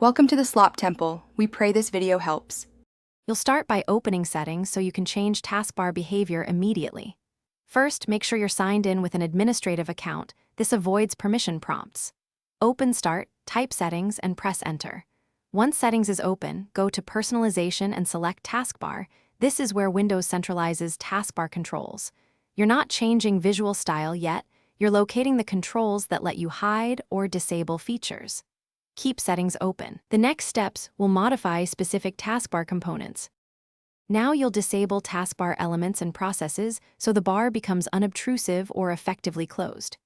Welcome to the Slop Temple. We pray this video helps. You'll start by opening settings so you can change taskbar behavior immediately. First, make sure you're signed in with an administrative account. This avoids permission prompts. Open Start, type Settings, and press Enter. Once Settings is open, go to Personalization and select Taskbar. This is where Windows centralizes taskbar controls. You're not changing visual style yet, you're locating the controls that let you hide or disable features. Keep settings open. The next steps will modify specific taskbar components. Now you'll disable taskbar elements and processes so the bar becomes unobtrusive or effectively closed.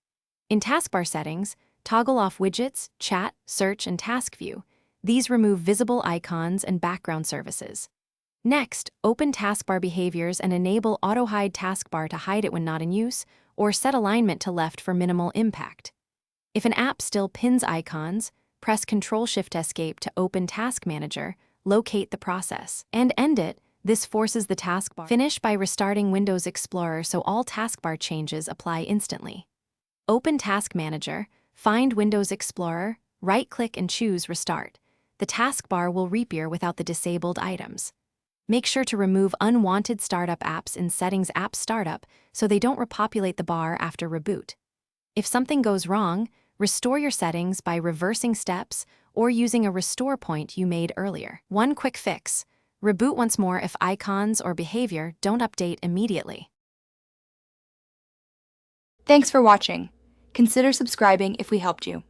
In taskbar settings, toggle off widgets, chat, search, and task view. These remove visible icons and background services. Next, open taskbar behaviors and enable auto-hide taskbar to hide it when not in use, or set alignment to left for minimal impact. If an app still pins icons, press Ctrl-Shift-Escape to open Task Manager, locate the process, and end it. This forces the taskbar. Finish by restarting Windows Explorer so all taskbar changes apply instantly. Open Task Manager, find Windows Explorer, right-click and choose Restart. The taskbar will reappear without the disabled items. Make sure to remove unwanted startup apps in Settings App Startup so they don't repopulate the bar after reboot. If something goes wrong, restore your settings by reversing steps or using a restore point you made earlier. One quick fix: reboot once more if icons or behavior don't update immediately. Thanks for watching. Consider subscribing if we helped you.